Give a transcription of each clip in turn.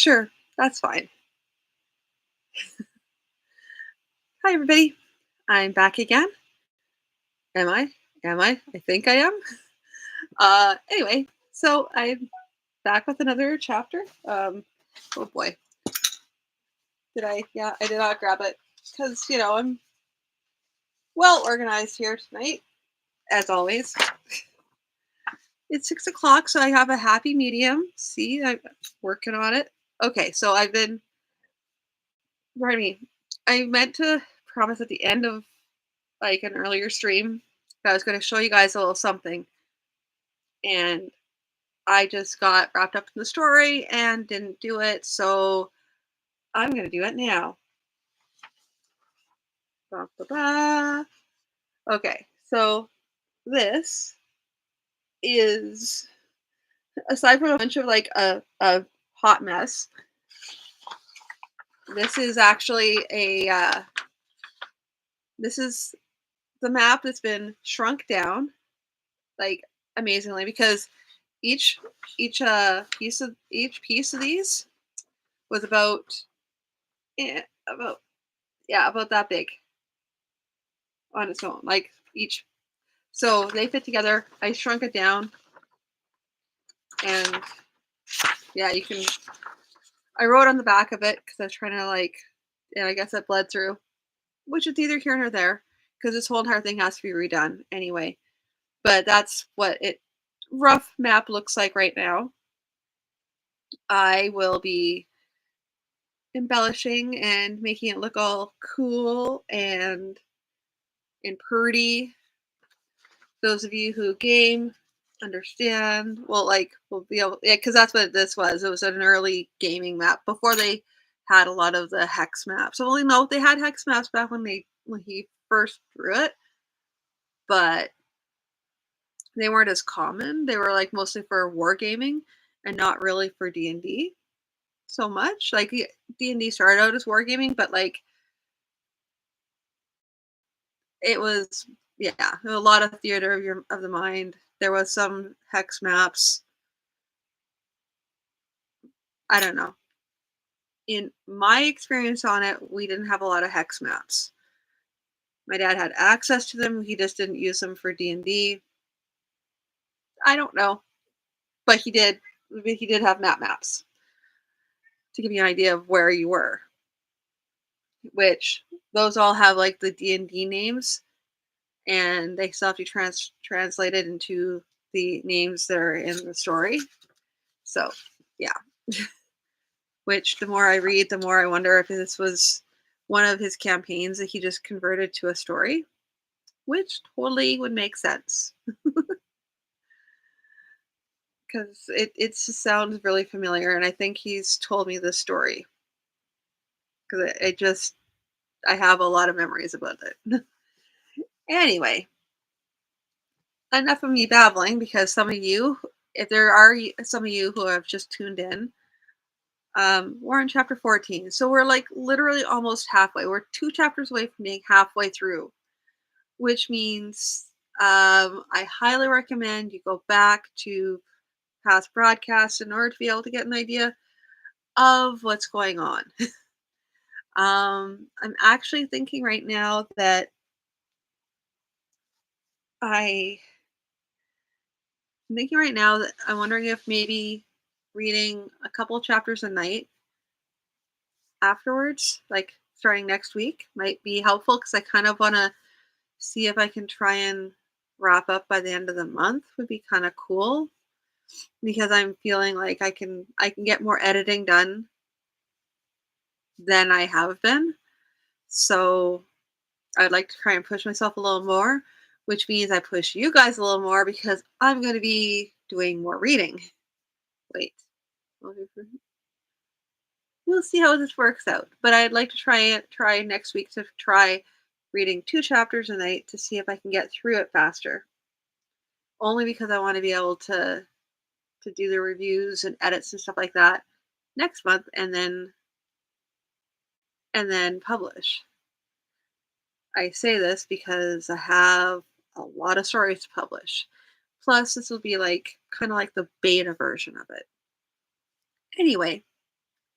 Sure, that's fine. Hi, everybody. I'm back again. Am I? Am I? I think I am. Anyway, so I'm back with another chapter. Oh boy, did I? Yeah, I did not grab it because I'm well organized here tonight, as always. It's 6 o'clock, so I have a happy medium. See, I'm working on it. Okay, so I've been. Pardon me. I meant to promise at the end of like an earlier stream that I was going to show you guys a little something, and I just got wrapped up in the story and didn't do it, so I'm gonna do it now. Ba, ba, ba. Okay, so this is aside from a bunch of like a hot mess. This is actually a this is the map that's been shrunk down like amazingly because each each piece of these was about about that big on its own. Like each So they fit together. I shrunk it down, and yeah, you can. I wrote on the back of it because I was trying to and I guess it bled through, which is neither here nor there because this whole entire thing has to be redone anyway. But that's what it rough map looks like right now. I will be embellishing and making it look all cool and pretty. Those of you who game understand, well, will be able, yeah, because that's what this was. It was an early gaming map before they had a lot of the hex maps. So, well, no, they had hex maps back when he first drew it, but they weren't as common. They were like mostly for wargaming and not really for D&D so much. Like D&D started out as wargaming, but like it was, yeah, a lot of theater of the mind. There was some hex maps. I don't know. In my experience on it, we didn't have a lot of hex maps. My dad had access to them. He just didn't use them for D&D. I don't know, but he did. He did have maps to give you an idea of where you were. Which those all have like the D&D names, and they still have to be translated into the names that are in the story. So, yeah. Which the more I read, the more I wonder if this was one of his campaigns that he just converted to a story, which totally would make sense because it just sounds really familiar, and I think he's told me this story because I have a lot of memories about it. Anyway, enough of me babbling because some of you, if there are some of you who have just tuned in, we're in chapter 14, so we're like literally almost halfway. We're 2 chapters away from being halfway through, which means I highly recommend you go back to past broadcasts in order to be able to get an idea of what's going on. I'm actually thinking right now that I I'm thinking right now that I'm wondering if maybe reading a couple chapters a night afterwards, like starting next week, might be helpful because I kind of want to see if I can try and wrap up by the end of the month. Would be kind of cool because I'm feeling like I can get more editing done than I have been. So I'd like to try and push myself a little more, which means I push you guys a little more because I'm going to be doing more reading. Wait, we'll see how this works out. But I'd like to try next week to try reading 2 chapters a night to see if I can get through it faster. Only because I want to be able to do the reviews and edits and stuff like that next month, and then publish. I say this because I have a lot of stories to publish. Plus, this will be like kind of like the beta version of it. Anyway,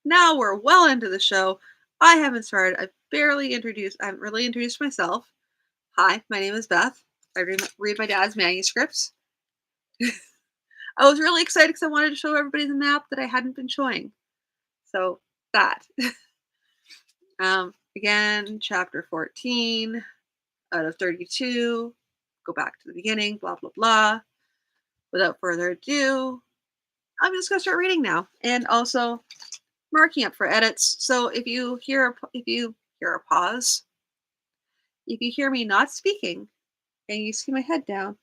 Now we're well into the show. I haven't started. I haven't really introduced myself. Hi, my name is Beth. I read my dad's manuscripts. I was really excited because I wanted to show everybody the map that I hadn't been showing. So that. Again, chapter 14 out of 32. Go back to the beginning, blah, blah, blah. Without further ado, I'm just going to start reading now and also marking up for edits. So if you hear a pause, if you hear me not speaking and you see my head down,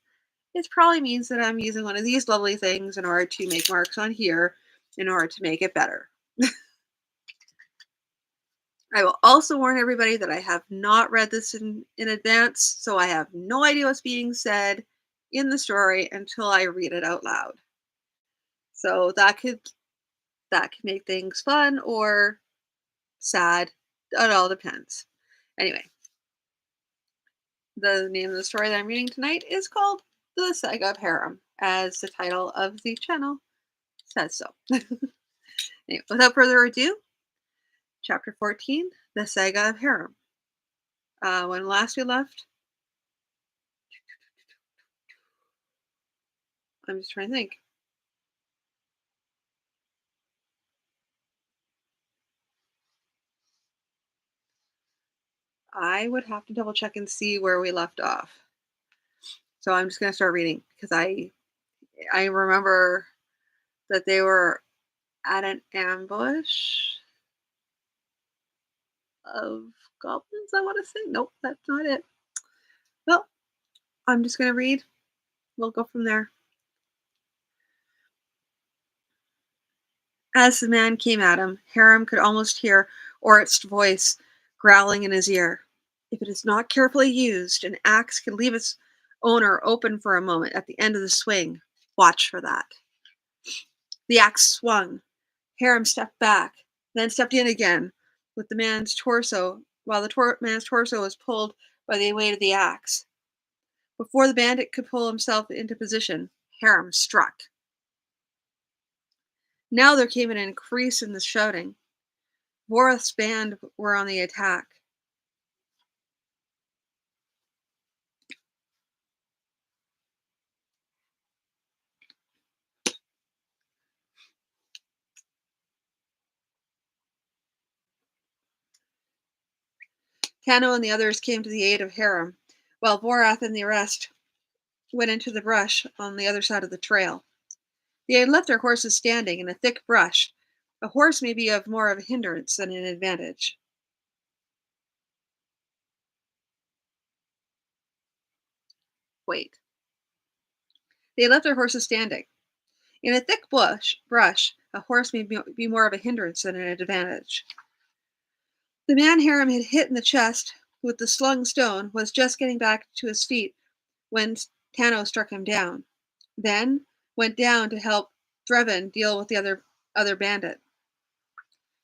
it probably means that I'm using one of these lovely things in order to make marks on here in order to make it better. I will also warn everybody that I have not read this in advance, so I have no idea what's being said in the story until I read it out loud. So that could make things fun or sad. It all depends. Anyway, the name of the story that I'm reading tonight is called The Saga of Haram, as the title of the channel says so. Anyway, without further ado, Chapter 14, The Saga of Haram. When last we left, I'm just trying to think. I would have to double check and see where we left off. So I'm just going to start reading because I remember that they were at an ambush of goblins, I want to say. Nope, that's not it. Well, I'm just going to read. We'll go from there. As the man came at him, Haram could almost hear Orit's voice growling in his ear. If it is not carefully used, an axe can leave its owner open for a moment at the end of the swing. Watch for that. The axe swung. Haram stepped back, then stepped in again with the man's torso, while the man's torso was pulled by the weight of the axe. Before the bandit could pull himself into position, Haram struck. Now there came an increase in the shouting. Voreth's band were on the attack. Tano and the others came to the aid of Haram, while Vorath and the rest went into the brush on the other side of the trail. They had left their horses standing in a thick brush. A horse may be of more of a hindrance than an advantage. Wait. They had left their horses standing. In a thick brush, a horse may be more of a hindrance than an advantage. The man Haram had hit in the chest with the slung stone was just getting back to his feet when Tano struck him down, then went down to help Drevin deal with the other bandit.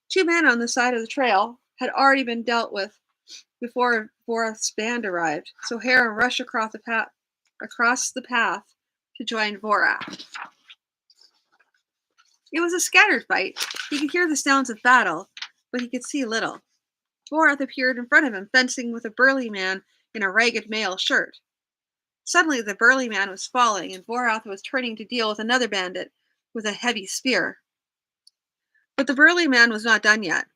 Two men on the side of the trail had already been dealt with before Voreth's band arrived, so Haram rushed across the path to join Vorath. It was a scattered fight. He could hear the sounds of battle, but he could see little. Vorath appeared in front of him, fencing with a burly man in a ragged mail shirt. Suddenly the burly man was falling, and Vorath was turning to deal with another bandit with a heavy spear. But the burly man was not done yet.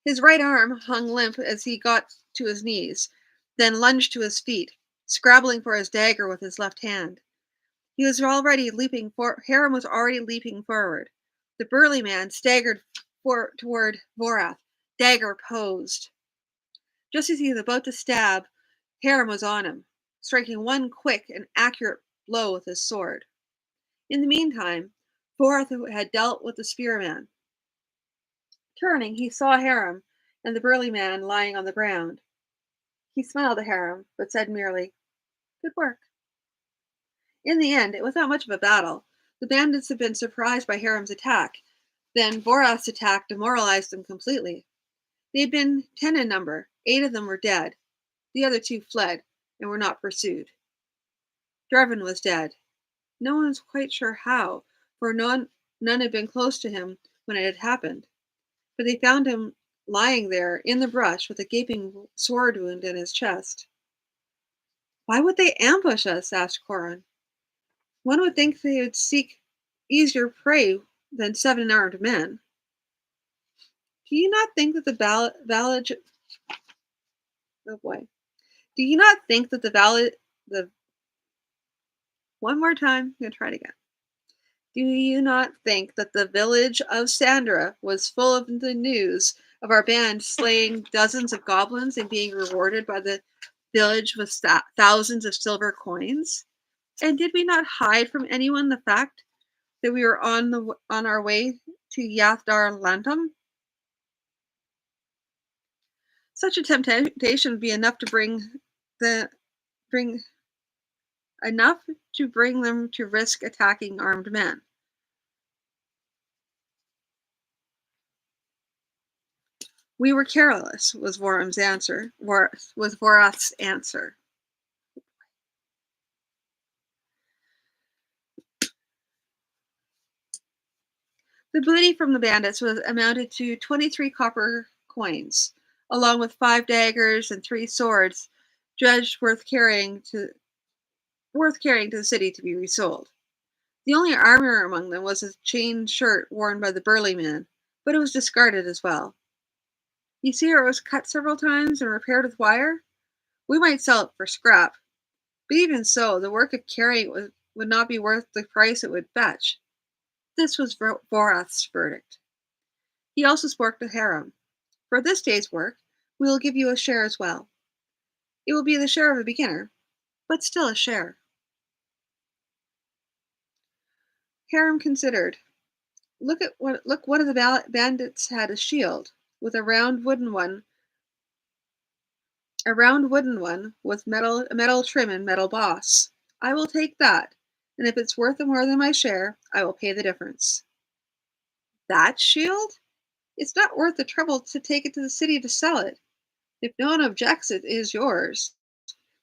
His right arm hung limp as he got to his knees, then lunged to his feet, scrabbling for his dagger with his left hand. Haram was already leaping forward. The burly man staggered toward Vorath, dagger posed. Just as he was about to stab, Haram was on him, striking one quick and accurate blow with his sword. In the meantime, Vorath had dealt with the spearman. Turning, he saw Haram and the burly man lying on the ground. He smiled at Haram, but said merely, "Good work." In the end, it was not much of a battle. The bandits had been surprised by Haram's attack. Then Vorath's attack demoralized them completely. They had been 10 in number. 8 of them were dead. The other 2 fled and were not pursued. Drevin was dead. No one was quite sure how, for None had been close to him when it had happened, but they found him lying there in the brush with a gaping sword wound in his chest. "Why would they ambush us?" asked Corin. "One would think they would seek easier prey than 7 armed men. Do you not think that the village? Oh boy! Do you not think that the one more time? I'm gonna try it again. Do you not think that the village of Sandra was full of the news of our band slaying dozens of goblins and being rewarded by the village with thousands of silver coins? And did we not hide from anyone the fact that we were on our way to Yathdar Lantum? Such a temptation would be the bring enough to bring them to risk attacking armed men. We were careless, was Vorath's answer. The booty from the bandits was amounted to 23 copper coins, along with 5 daggers and 3 swords, judged worth carrying to the city to be resold. The only armor among them was a chain shirt worn by the burly man, but it was discarded as well. You see, it was cut several times and repaired with wire. We might sell it for scrap, but even so, the work of carrying it would not be worth the price it would fetch. This was Vorath's verdict. He also spoke to Haram. For this day's work, we will give you a share as well. It will be the share of a beginner, but still a share. Haram considered. Look, one of the bandits had a shield with a round wooden one with metal trim and metal boss. I will take that, and if it's worth more than my share, I will pay the difference. That shield? It's not worth the trouble to take it to the city to sell it. If no one objects, it is yours,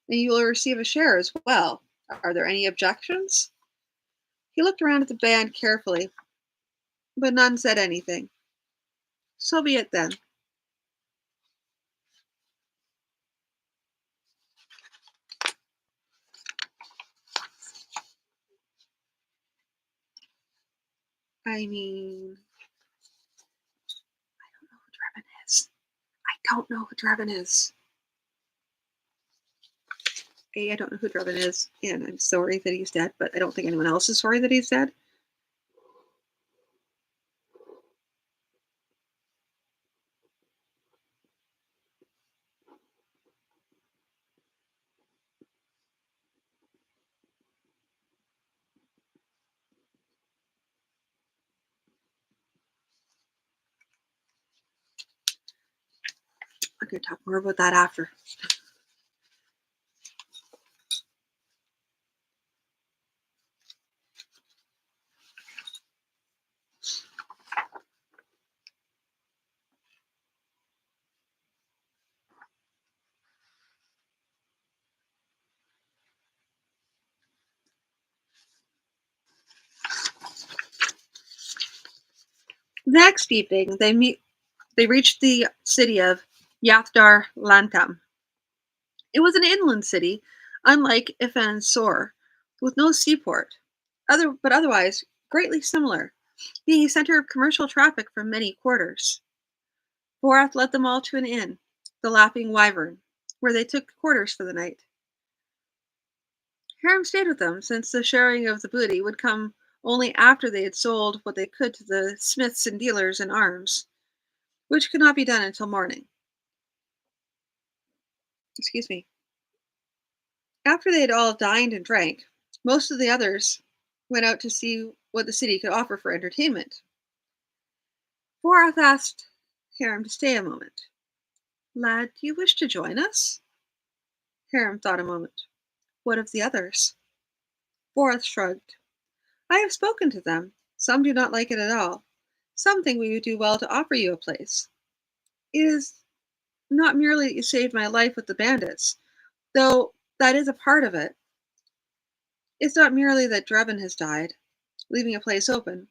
and you will receive a share as well. Are there any objections? He looked around at the band carefully, but none said anything. So be it then. I mean, I don't know who Drevin is. I don't know who Drevin is. A, I don't know who Drevin is, and I'm sorry that he's dead, but I don't think anyone else is sorry that he's dead. I'm going to talk more about that after. The next evening, they reached the city of Yathdar Lantam. It was an inland city, unlike Ifan Sor, with no seaport, but otherwise greatly similar, being a center of commercial traffic from many quarters. Borath led them all to an inn, the Laughing Wyvern, where they took quarters for the night. Haram stayed with them, since the sharing of the booty would come only after they had sold what they could to the smiths and dealers in arms, which could not be done until morning. Excuse me. After they had all dined and drank, most of the others went out to see what the city could offer for entertainment. Borath asked Haram to stay a moment. "Lad, do you wish to join us?" Haram thought a moment. "What of the others?" Borath shrugged. "I have spoken to them. Some do not like it at all. Some think we would do well to offer you a place. It is not merely that you saved my life with the bandits, though that is a part of it. It's not merely that Drevin has died, leaving a place open.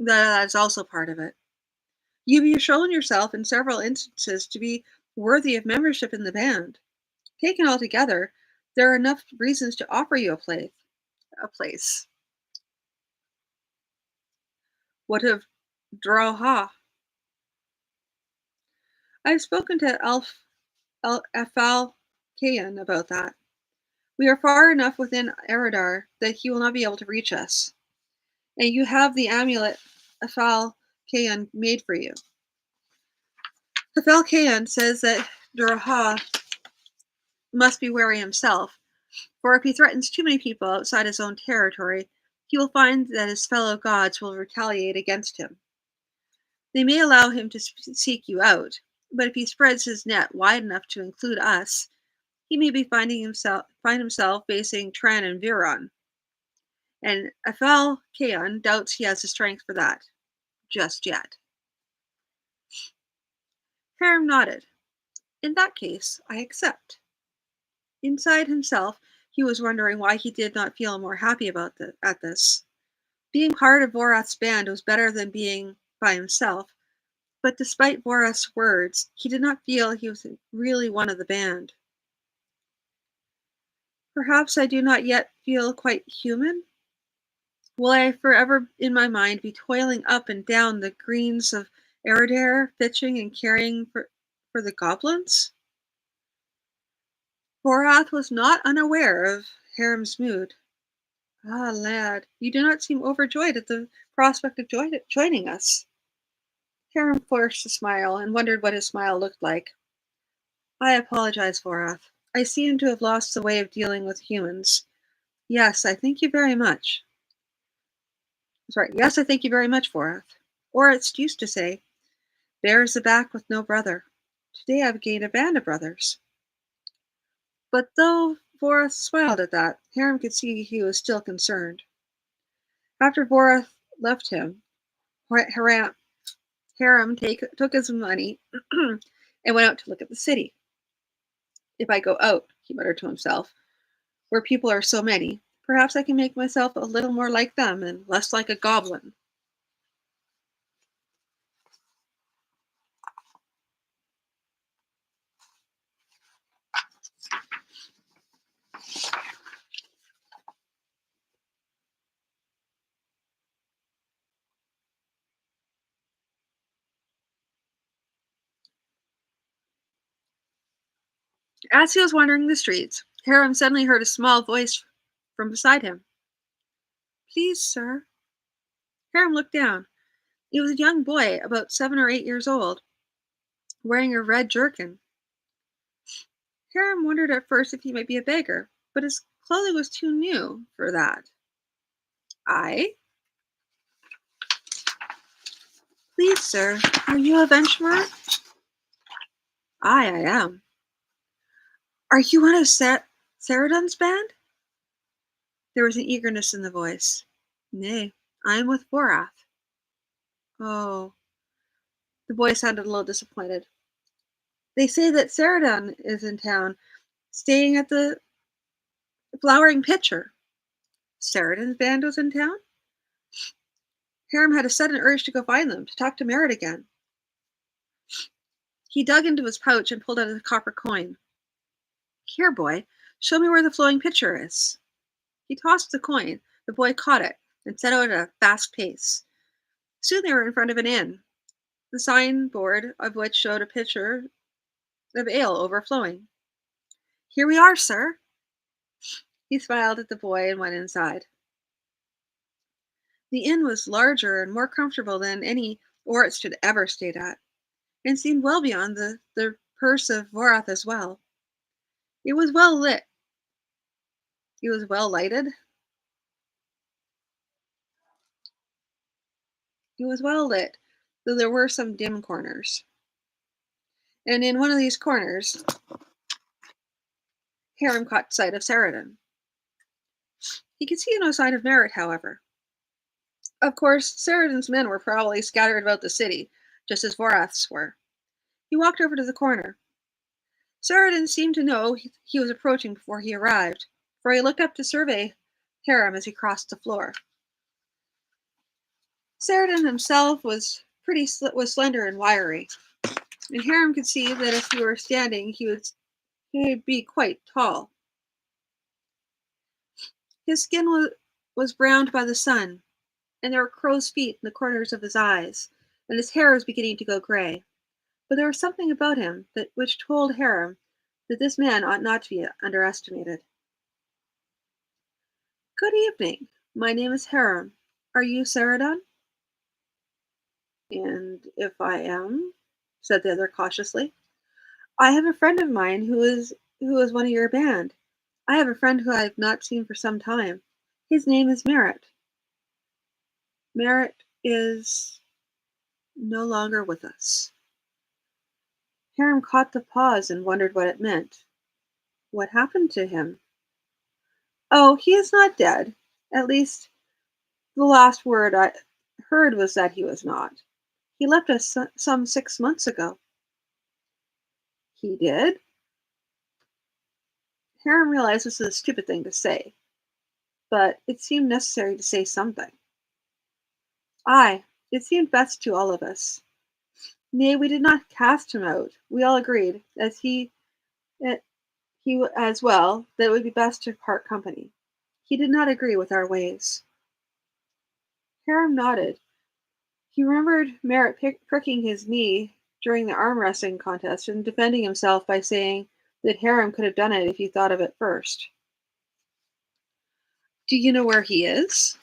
That is also part of it. You've shown yourself in several instances to be worthy of membership in the band. Taken all together, there are enough reasons to offer you a place. What of Droha? I've spoken to Afal Kayan about that. We are far enough within Eridar that he will not be able to reach us. And you have the amulet Afal Kayan made for you. Afal Kayan says that Droha must be wary himself, for if he threatens too many people outside his own territory, he will find that his fellow gods will retaliate against him. They may allow him to seek you out, but if he spreads his net wide enough to include us, he may find himself facing Tran and Viron. And Afal Kaon doubts he has the strength for that just yet. Haram nodded. In that case, I accept. Inside himself, he was wondering why he did not feel more happy at this. Being part of Vorath's band was better than being by himself, but despite Vorath's words, he did not feel he was really one of the band. Perhaps I do not yet feel quite human? Will I forever in my mind be toiling up and down the greens of Eridare, fetching and carrying for the goblins? Vorath was not unaware of Haram's mood. Ah, lad, you do not seem overjoyed at the prospect of joining us. Haram forced a smile and wondered what his smile looked like. I apologize, Vorath. I seem to have lost the way of dealing with humans. Yes, I thank you very much. Sorry, yes, I thank you very much, Vorath. Or it's used to say, bear is the back with no brother. Today I've gained a band of brothers. But though Vorath smiled at that, Haram could see he was still concerned. After Vorath left him, Haram took his money and went out to look at the city. If I go out, he muttered to himself, where people are so many, perhaps I can make myself a little more like them and less like a goblin. As he was wandering the streets, Haram suddenly heard a small voice from beside him. Please, sir. Haram looked down. It was a young boy, about 7 or 8 years old, wearing a red jerkin. Haram wondered at first if he might be a beggar, but his clothing was too new for that. I? Please, sir, are you a venturer? I am. Are you one of Saradon's band? There was an eagerness in the voice. Nay, I am with Vorath. Oh. The boy sounded a little disappointed. They say that Saradon is in town, staying at the Flowering Pitcher. Saradon's band was in town? Haram had a sudden urge to go find them, to talk to Merritt again. He dug into his pouch and pulled out a copper coin. Here, boy, show me where the flowing pitcher is. He tossed the coin. The boy caught it and set out at a fast pace. Soon they were in front of an inn, the signboard of which showed a pitcher of ale overflowing. Here we are, sir. He smiled at the boy and went inside. The inn was larger and more comfortable than any Orits had ever stayed at, and seemed well beyond the purse of Vorath as well. It was well lit. It was well lighted. It was well lit, though there were some dim corners. And in one of these corners, Haram caught sight of Saradin. He could see no sign of Merritt, however. Of course, Saradin's men were probably scattered about the city, just as Vorath's were. He walked over to the corner. Saradin seemed to know he was approaching before he arrived, for he looked up to survey Haram as he crossed the floor. Saradin himself was slender and wiry, and Harem could see that if he were standing, he would be quite tall. His skin was browned by the sun, and there were crow's feet in the corners of his eyes, and his hair was beginning to go gray. But there was something about him which told Harem that this man ought not to be underestimated. "Good evening. My name is Harem. Are you Saradon?" "And if I am," said the other cautiously, "I have a friend of mine who is one of your band. I have a friend who I have not seen for some time. His name is Merritt. Merritt is no longer with us." Harem caught the pause and wondered what it meant. What happened to him? "Oh, he is not dead. At least, the last word I heard was that he was not. He left us some 6 months ago." "He did?" Harem realized this was a stupid thing to say, but it seemed necessary to say something. Aye, it seemed best to all of us. Nay, we did not cast him out. We all agreed, that as well, that it would be best to part company. He did not agree with our ways. Harem nodded. He remembered Merritt pricking his knee during the arm wrestling contest and defending himself by saying that Harem could have done it if he thought of it first. "Do you know where he is?"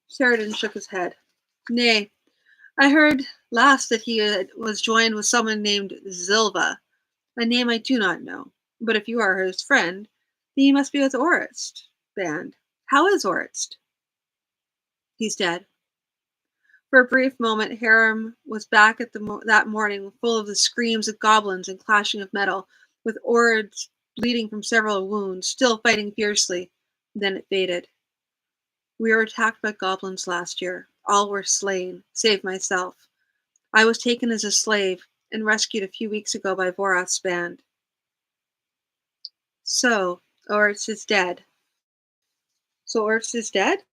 Sheridan shook his head. "Nay, I heard last that he was joined with someone named Zilva, a name I do not know. But if you are his friend, then you must be with Orist band. How is Orist?" "He's dead." For a brief moment, Harem was back at that morning, full of the screams of goblins and clashing of metal, with Orist bleeding from several wounds, still fighting fiercely. Then it faded. "We were attacked by goblins last year. All were slain, save myself. I was taken as a slave and rescued a few weeks ago by Vorath's band." "So, Orist is dead." "So Orist is dead?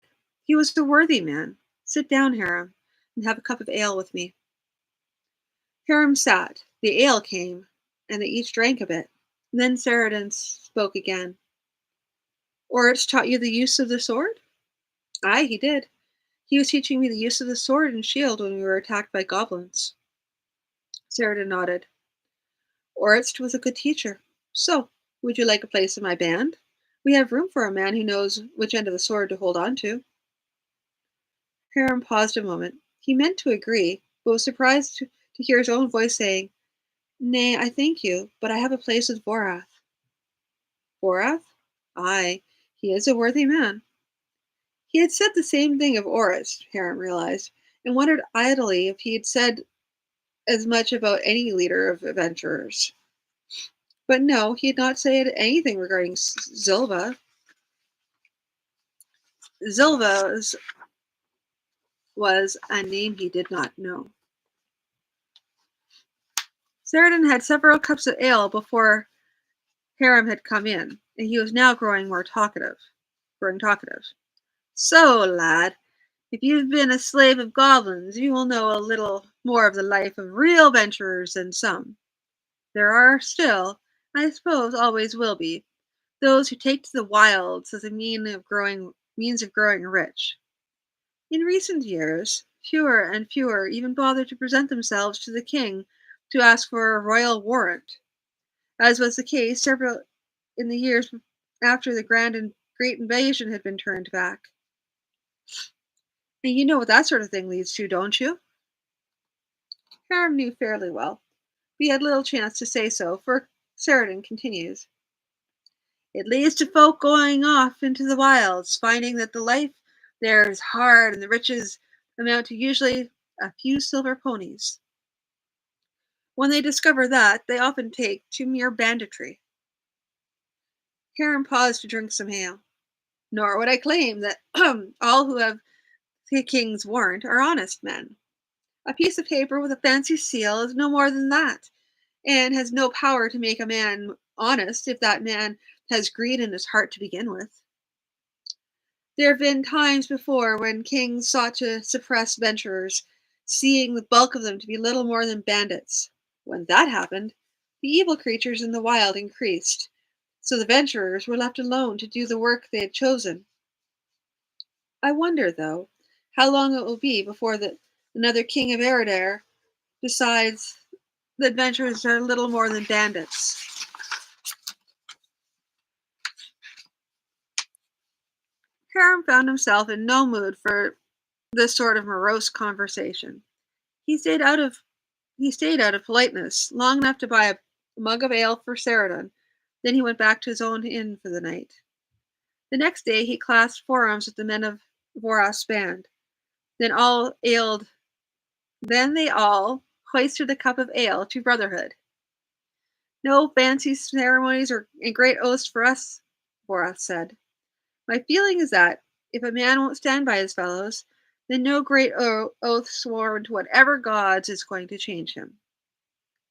He was a worthy man. Sit down, Harem, and have a cup of ale with me." Harem sat. The ale came, and they each drank a bit. Then Saradin spoke again. "Orist taught you the use of the sword?" "Aye, he did. He was teaching me the use of the sword and shield when we were attacked by goblins." Saradin nodded. "Orist was a good teacher. So, would you like a place in my band? We have room for a man who knows which end of the sword to hold on to." Harem paused a moment. He meant to agree, but was surprised to hear his own voice saying, "Nay, I thank you, but I have a place with Vorath." "Vorath?" "Aye, he is a worthy man." He had said the same thing of Orist, Harem realized, and wondered idly if he had said as much about any leader of adventurers. But no, he had not said anything regarding Zilva. Zilva was a name he did not know. Saradin had several cups of ale before Harem had come in, and he was now growing talkative. "So, lad, if you've been a slave of goblins, you will know a little more of the life of real adventurers than some. There are still, I suppose always will be, those who take to the wilds as a means of growing rich. In recent years, fewer and fewer even bother to present themselves to the king to ask for a royal warrant, as was the case several in the years after the great invasion had been turned back. And you know what that sort of thing leads to, don't you?" Harem knew fairly well, but he had little chance to say so, for Saradin continues. "It leads to folk going off into the wilds, finding that the life there is hard and the riches amount to usually a few silver ponies. When they discover that, they often take to mere banditry." Harem paused to drink some ale. "Nor would I claim that all who have the king's warrant are honest men. A piece of paper with a fancy seal is no more than that, and has no power to make a man honest if that man has greed in his heart to begin with. There have been times before when kings sought to suppress venturers, seeing the bulk of them to be little more than bandits. When that happened, the evil creatures in the wild increased, so the venturers were left alone to do the work they had chosen. I wonder, though, how long it will be before another king of Eridar decides the adventurers are little more than bandits. Haram found himself in no mood for this sort of morose conversation. He stayed out of he stayed out of politeness long enough to buy a mug of ale for Saradon. Then he went back to his own inn for the night. The next day he clasped forearms with the men of Voras' band. Then all ailed. Then they all hoisted a cup of ale to brotherhood. No fancy ceremonies or and great oaths for us, Voras said. My feeling is that if a man won't stand by his fellows, then no great oath sworn to whatever gods is going to change him.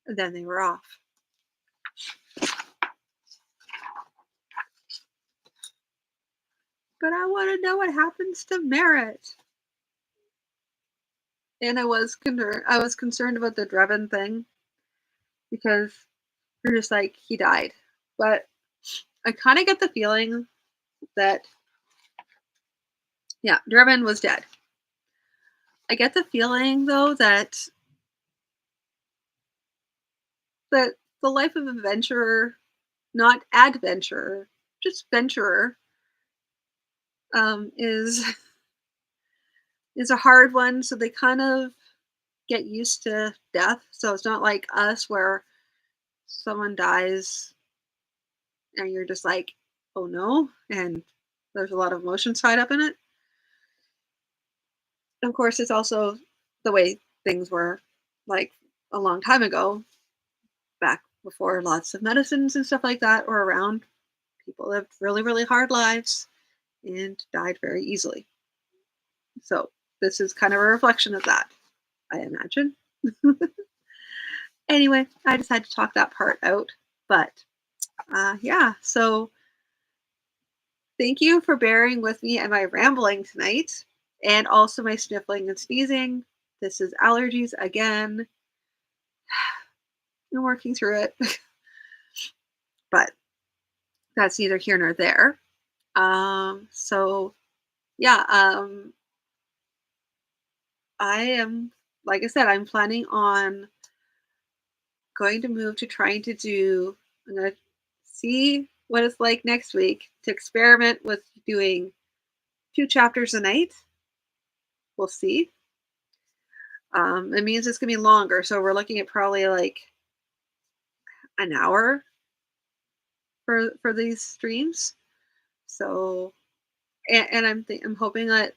And then they were off. But I want to know what happens to Merritt. And I was concerned about the Drebin thing because you're just like he died. But I kind of get the feeling that yeah, Drebin was dead. I get the feeling though that the life of a venturer, not adventurer, just venturer, is is a hard one. So they kind of get used to death. So it's not like us where someone dies and you're just like, oh no, and there's a lot of emotions tied up in it. Of course, it's also the way things were like a long time ago, back before lots of medicines and stuff like that were around. People lived really, really hard lives and died very easily. So this is kind of a reflection of that, I imagine. Anyway, I just had to talk that part out. But yeah, so thank you for bearing with me and my rambling tonight, and also my sniffling and sneezing. This is allergies again. I'm working through it, but that's neither here nor there. So yeah, I am, like I said, I'm planning on going to move to trying to do. I'm gonna see what it's like next week to experiment with doing 2 chapters a night. We'll see. It means it's gonna be longer, so we're looking at probably like an hour for these streams. So, and I'm hoping that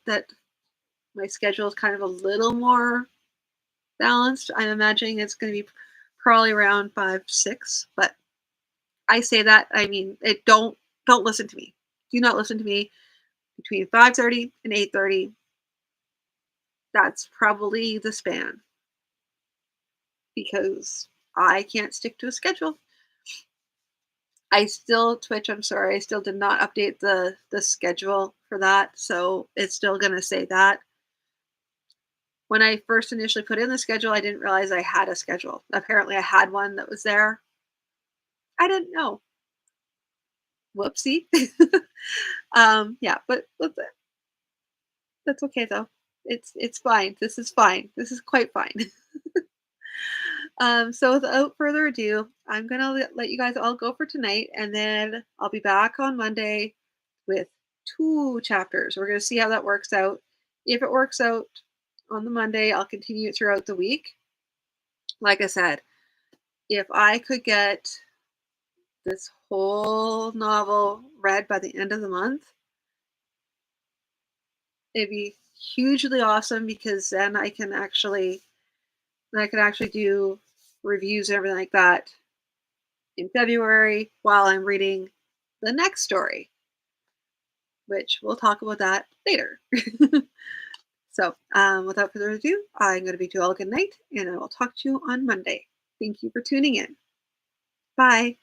my schedule is kind of a little more balanced. I'm imagining it's going to be probably around 5 6, but I say that I mean it. Don't listen to me. Do not listen to me between 5:30 and 8:30. That's probably the span because I can't stick to a schedule. I still Twitch, I'm sorry, I still did not update the schedule for that, so it's still gonna say that. When I first initially put in the schedule, I didn't realize I had a schedule. Apparently, I had one that was there. I didn't know. Whoopsie. Yeah, but that's okay though. It's fine. This is fine. This is quite fine. So without further ado, I'm gonna let you guys all go for tonight, and then I'll be back on Monday with 2 chapters. We're gonna see how that works out. If it works out on the Monday, I'll continue it throughout the week. Like I said, if I could get this whole novel read by the end of the month, it'd be hugely awesome because then I can actually do reviews and everything like that in February while I'm reading the next story, which we'll talk about that later. So, without further ado, I'm going to bid you all a good night, and I will talk to you on Monday. Thank you for tuning in. Bye.